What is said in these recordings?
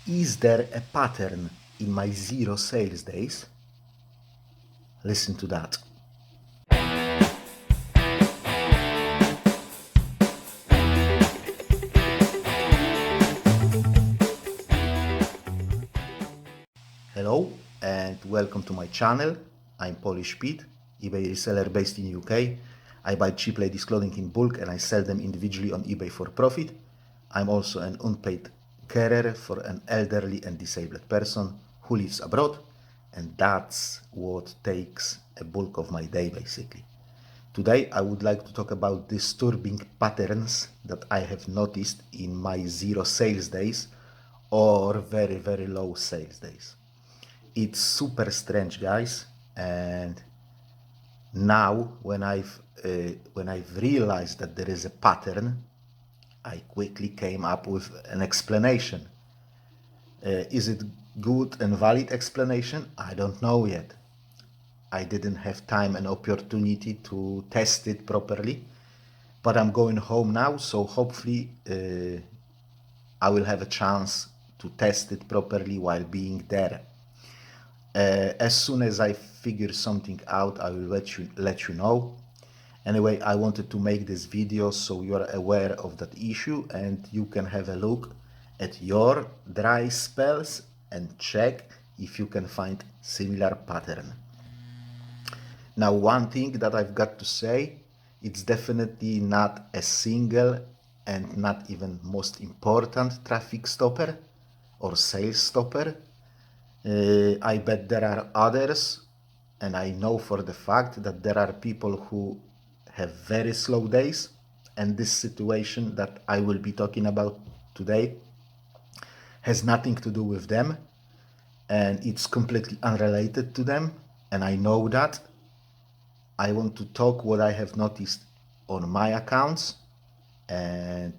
Is there a pattern in my 0 sales days? Listen to that. Hello and welcome to my channel. I'm Polish Pete, eBay reseller based in UK. I buy cheap ladies clothing in bulk and I sell them individually on eBay for profit. I'm also an unpaid carer for an elderly and disabled person who lives abroad, and that's what takes a bulk of my day basically. Today I would like to talk about disturbing patterns that I have noticed in my 0 sales days or very low sales days. It's super strange, guys, and now when I've realized that there is a pattern, I quickly came up with an explanation. Is it good and valid explanation? I don't know yet. I didn't have time and opportunity to test it properly, but I'm going home now, so hopefully I will have a chance to test it properly while being there. As soon as I figure something out, I will let you know. Anyway, I wanted to make this video so you are aware of that issue and you can have a look at your dry spells and check if you can find similar pattern. Now, one thing that I've got to say, it's definitely not a single and not even most important traffic stopper or sales stopper. I bet there are others, and I know for the fact that there are people who have very slow days, and this situation that I will be talking about today has nothing to do with them, and it's completely unrelated to them, and I know that. I want to talk what I have noticed on my accounts and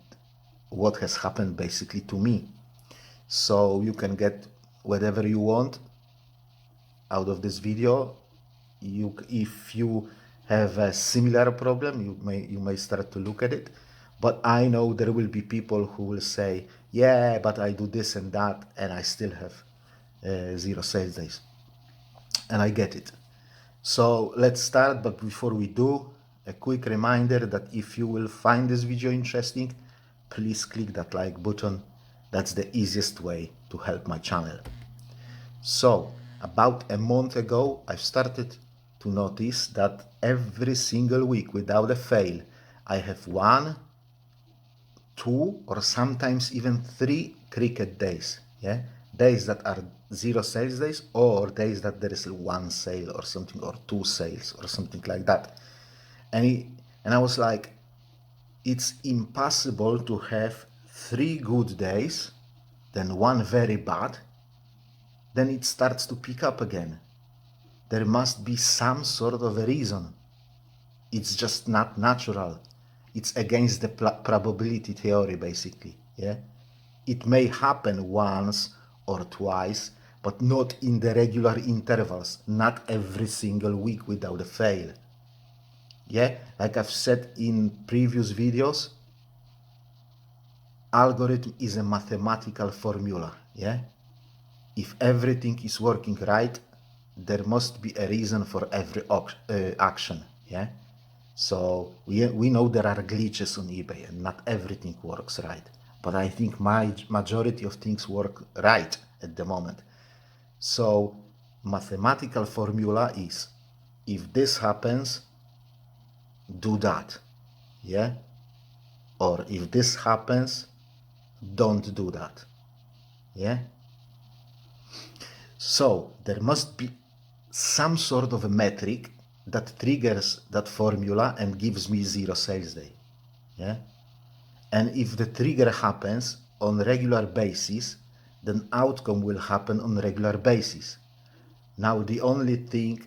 what has happened basically to me. So you can get whatever you want out of this video. If you have a similar problem, you may start to look at it. But I know there will be people who will say, yeah, but I do this and that and I still have 0 sales days. And I get it. So let's start, but before we do, a quick reminder that if you will find this video interesting, please click that like button. That's the easiest way to help my channel. So, about a month ago, I've started to notice that every single week, without a fail, I have 1, 2, or sometimes even 3 cricket days. Yeah, days that are 0 sales days, or days that there is 1 sale or something, or 2 sales or something like that. And I was like, it's impossible to have 3 good days, then 1 very bad, then it starts to pick up again. There must be some sort of a reason. It's just not natural. It's against the probability theory, basically. Yeah, it may happen once or twice, but not in the regular intervals, not every single week without a fail. Yeah, like I've said in previous videos, algorithm is a mathematical formula. Yeah, if everything is working right, there must be a reason for every action. Yeah, so we know there are glitches on eBay and not everything works right, but I think my majority of things work right at the moment. So mathematical formula is, if this happens, do that. Yeah, or if this happens, don't do that. Yeah, so there must be some sort of a metric that triggers that formula and gives me 0 sales day. Yeah, and if the trigger happens on regular basis, then outcome will happen on regular basis. Now the only thing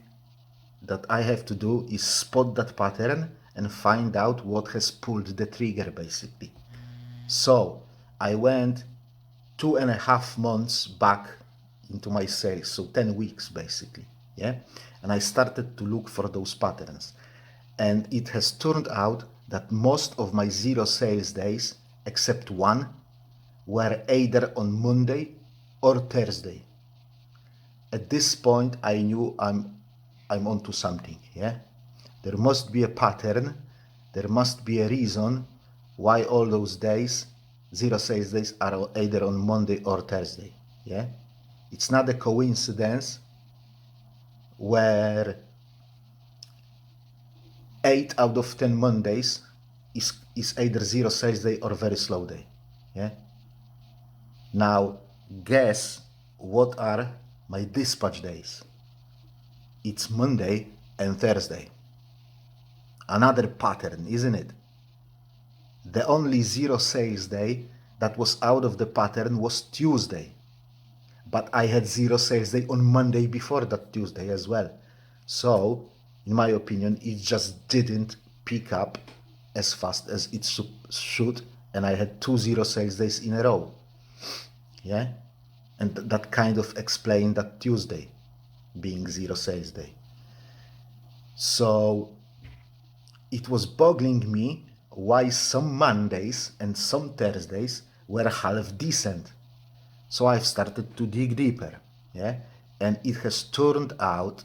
that I have to do is spot that pattern and find out what has pulled the trigger, basically. So I went 2.5 months back into my sales, so 10 weeks basically. Yeah, and I started to look for those patterns, and it has turned out that most of my 0 sales days, except 1, were either on Monday or Thursday. At this point, I knew I'm onto something. Yeah, there must be a pattern. There must be a reason why all those days, zero sales days, are either on Monday or Thursday. Yeah, it's not a coincidence where 8 out of 10 Mondays is either zero sales day or very slow day. Yeah. Now, guess what are my dispatch days? It's Monday and Thursday. Another pattern, isn't it? The only zero sales day that was out of the pattern was Tuesday. But I had zero sales day on Monday before that Tuesday as well. So, in my opinion, it just didn't pick up as fast as it should, and I had 2 zero sales days in a row. Yeah, and that kind of explained that Tuesday being zero sales day. So it was boggling me why some Mondays and some Thursdays were half decent. So I've started to dig deeper. Yeah, and it has turned out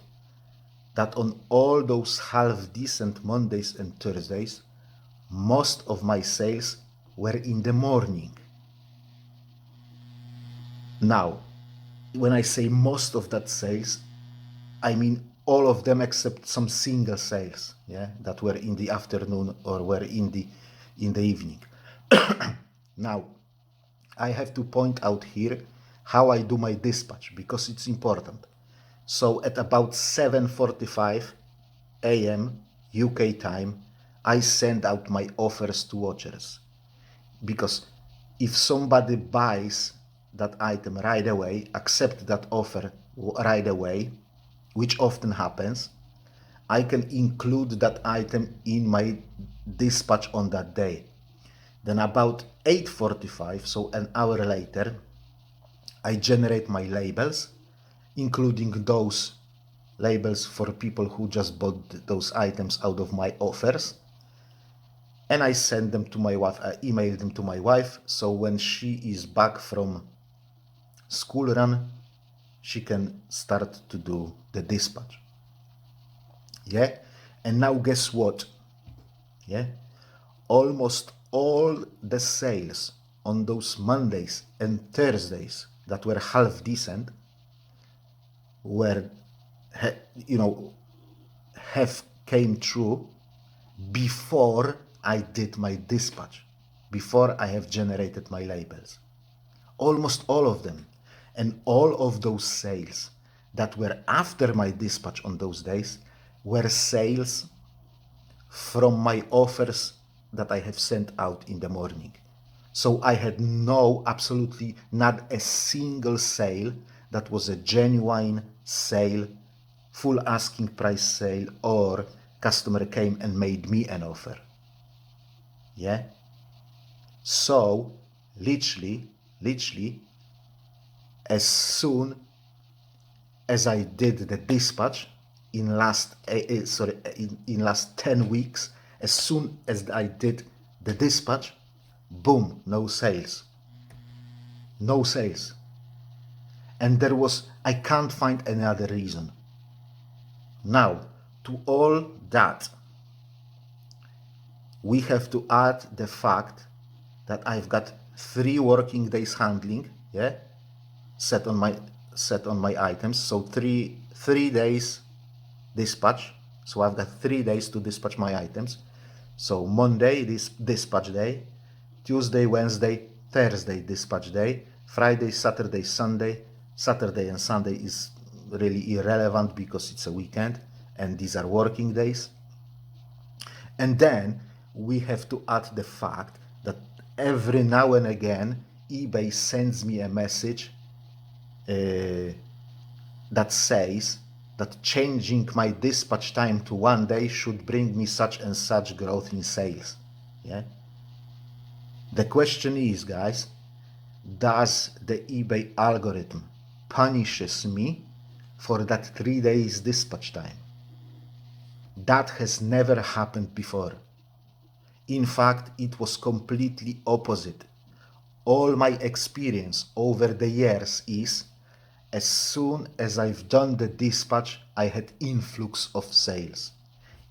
that on all those half decent Mondays and Thursdays, most of my sales were in the morning. Now, when I say most of that sales, I mean all of them except some single sales, yeah, that were in the afternoon or were in the evening. Now, I have to point out here how I do my dispatch because it's important. So at about 7:45 a.m. UK time, I send out my offers to watchers. Because if somebody buys that item right away, accept that offer right away, which often happens, I can include that item in my dispatch on that day. Then about 8:45, so an hour later, I generate my labels, including those labels for people who just bought those items out of my offers. And I send them to my wife, I email them to my wife, so when she is back from school run, she can start to do the dispatch. Yeah, and now guess what? Yeah, almost all the sales on those Mondays and Thursdays that were half decent were, have came true before I did my dispatch, before I have generated my labels. Almost all of them. And all of those sales that were after my dispatch on those days were sales from my offers that I have sent out in the morning. So I had absolutely not a single sale that was a genuine sale, full asking price sale, or customer came and made me an offer. Yeah. So literally, as soon as I did the dispatch in last 10 weeks, as soon as I did the dispatch, boom, no sales. No sales. And I can't find any other reason. Now, to all that, we have to add the fact that I've got 3 working days handling, yeah, set on my items. So three days dispatch. So I've got 3 days to dispatch my items. So Monday, this dispatch day, Tuesday, Wednesday, Thursday, dispatch day, Friday, Saturday, Sunday. Saturday and Sunday is really irrelevant because it's a weekend and these are working days. And then we have to add the fact that every now and again, eBay sends me a message that says that changing my dispatch time to 1 day should bring me such and such growth in sales. Yeah. The question is, guys, does the eBay algorithm punishes me for that 3 days dispatch time? That has never happened before. In fact, it was completely opposite. all my experience over the years is, as soon as I've done the dispatch, I had influx of sales.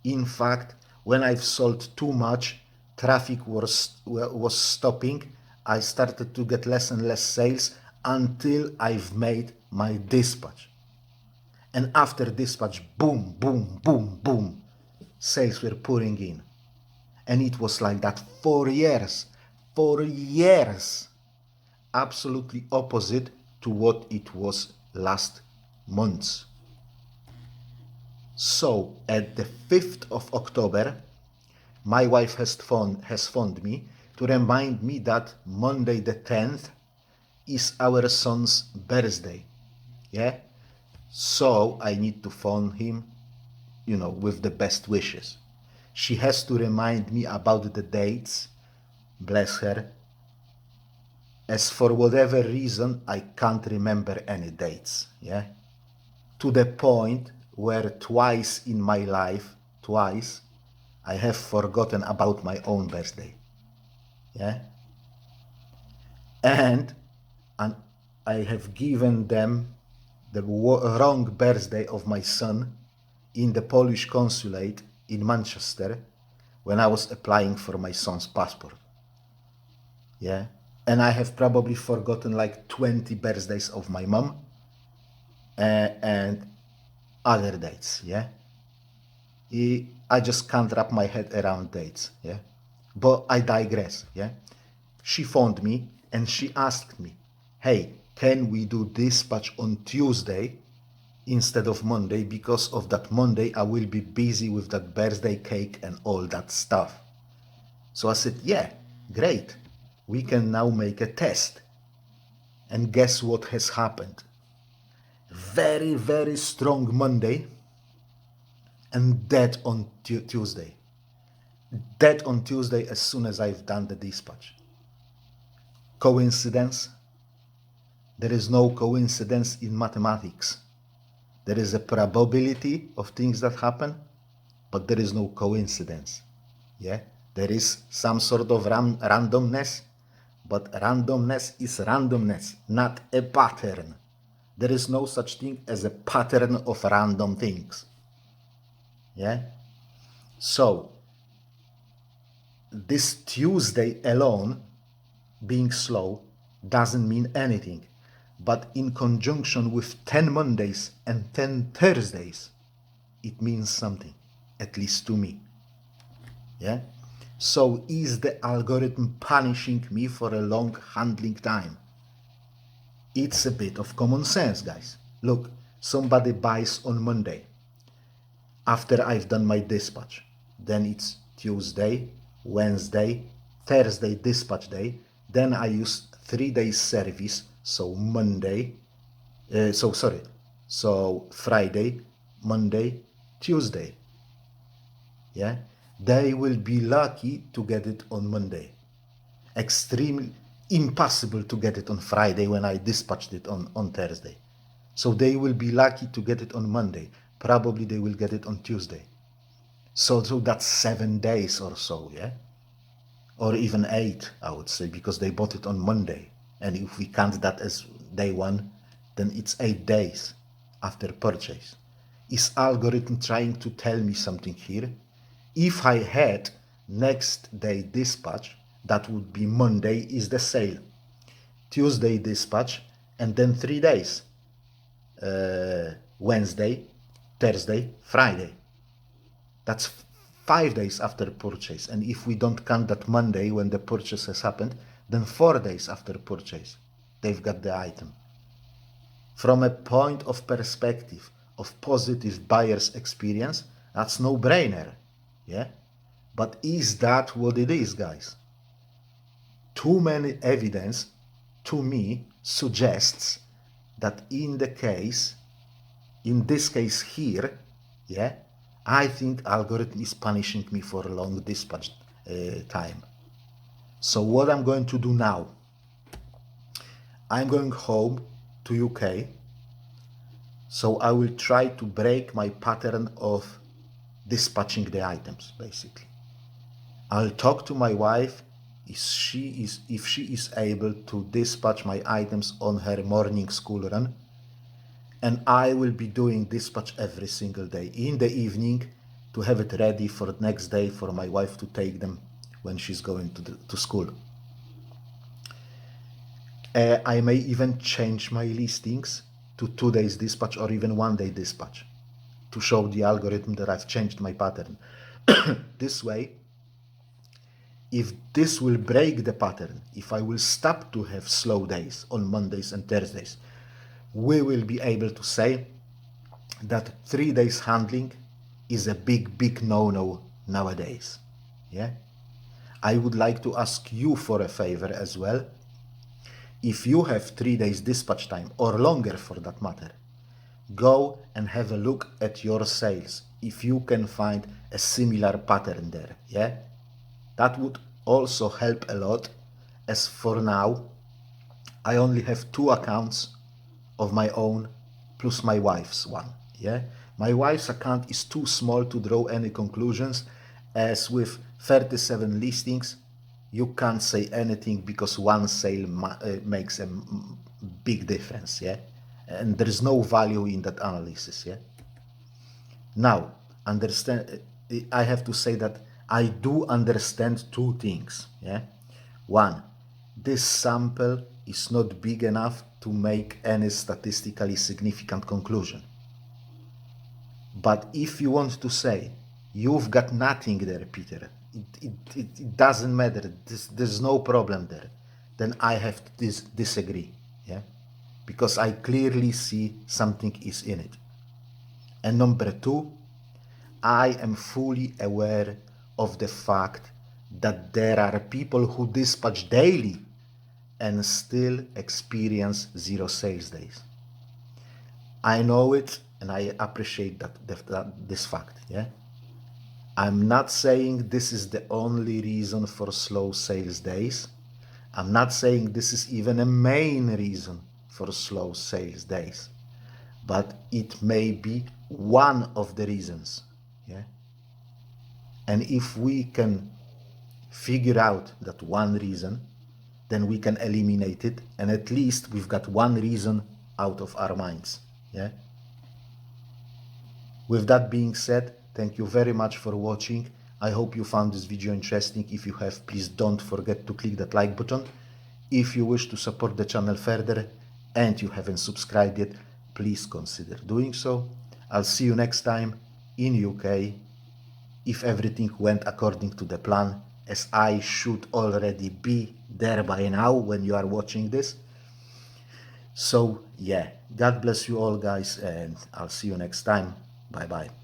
In fact, when I've sold too much, traffic was stopping. I started to get less and less sales until I've made my dispatch. And after dispatch, boom, boom, boom, boom, sales were pouring in. And it was like that for years. For years. Absolutely opposite to what it was last month. So at the 5th of October, my wife has phoned me to remind me that Monday the 10th is our son's birthday. Yeah? So I need to phone him, with the best wishes. She has to remind me about the dates, bless her. As for whatever reason, I can't remember any dates, yeah? To the point where twice in my life, I have forgotten about my own birthday, yeah? And I have given them the wrong birthday of my son in the Polish consulate in Manchester when I was applying for my son's passport. Yeah. And I have probably forgotten like 20 birthdays of my mom and other dates. Yeah. I just can't wrap my head around dates. Yeah. But I digress. Yeah. She phoned me and she asked me, hey, can we do dispatch on Tuesday instead of Monday? Because of that Monday, I will be busy with that birthday cake and all that stuff. So I said, yeah, great. We can now make a test. And guess what has happened? Very, very strong Monday and dead on Tuesday. Dead on Tuesday as soon as I've done the dispatch. Coincidence? There is no coincidence in mathematics. There is a probability of things that happen, but there is no coincidence. Yeah? There is some sort of randomness, but randomness is randomness, not a pattern. There is no such thing as a pattern of random things. Yeah? So, this Tuesday alone being slow doesn't mean anything. But in conjunction with 10 Mondays and 10 Thursdays, it means something, at least to me. Yeah? So is the algorithm punishing me for a long handling time? It's a bit of common sense, guys. Look, somebody buys on Monday after I've done my dispatch. Then it's Tuesday, Wednesday, Thursday dispatch day. Then I use 3 days service. So so Friday, Monday, Tuesday. Yeah, they will be lucky to get it on Monday. Extremely impossible to get it on Friday when I dispatched it on Thursday. So they will be lucky to get it on Monday. Probably they will get it on Tuesday. So that's 7 days or so, yeah? Or even 8, I would say, because they bought it on Monday. And if we count that as day 1, then it's 8 days after purchase. Is algorithm trying to tell me something here? If I had next day dispatch, that would be Monday is the sale, Tuesday dispatch, and then 3 days, Wednesday, Thursday, Friday. That's 5 days after purchase. And if we don't count that Monday when the purchase has happened, then 4 days after purchase, they've got the item. From a point of perspective of positive buyer's experience, that's no-brainer, yeah? But is that what it is, guys? Too many evidence, to me, suggests that in this case here, yeah, I think algorithm is punishing me for a long dispatch time. So what I'm going to do now, I'm going home to UK, so I will try to break my pattern of dispatching the items, basically. I'll talk to my wife if she is able to dispatch my items on her morning school run, and I will be doing dispatch every single day in the evening to have it ready for the next day for my wife to take them when she's going to school. I may even change my listings to 2 days dispatch or even 1 day dispatch to show the algorithm that I've changed my pattern. This way, if this will break the pattern, if I will stop to have slow days on Mondays and Thursdays, we will be able to say that 3 days handling is a big no-no nowadays. Yeah, I would like to ask you for a favor as well. If you have 3 days dispatch time or longer for that matter, go and have a look at your sales if you can find a similar pattern there. Yeah, that would also help a lot, as for now I only have 2 accounts of my own plus my wife's one. Yeah, my wife's account is too small to draw any conclusions, as with 37 listings you can't say anything because one sale makes a big difference. Yeah, and there is no value in that analysis. Yeah, now understand, I have to say that I do understand 2 things. Yeah, one, this sample is not big enough to make any statistically significant conclusion. But if you want to say you've got nothing there, Peter, it doesn't matter, there's no problem there, then I have to disagree. Yeah, because I clearly see something is in it. And number 2, I am fully aware of the fact that there are people who dispatch daily and still experience 0 sales days. I know it and I appreciate this fact. Yeah, I'm not saying this is the only reason for slow sales days. I'm not saying this is even a main reason for slow sales days, but it may be one of the reasons. Yeah, and if we can figure out that one reason, then we can eliminate it, and at least we've got one reason out of our minds. Yeah. With that being said, thank you very much for watching. I hope you found this video interesting. If you have, please don't forget to click that like button. If you wish to support the channel further and you haven't subscribed yet, please consider doing so. I'll see you next time in UK, if everything went according to the plan, as I should already be there by now when you are watching this. So yeah, God bless you all, guys, and I'll see you next time. Bye bye.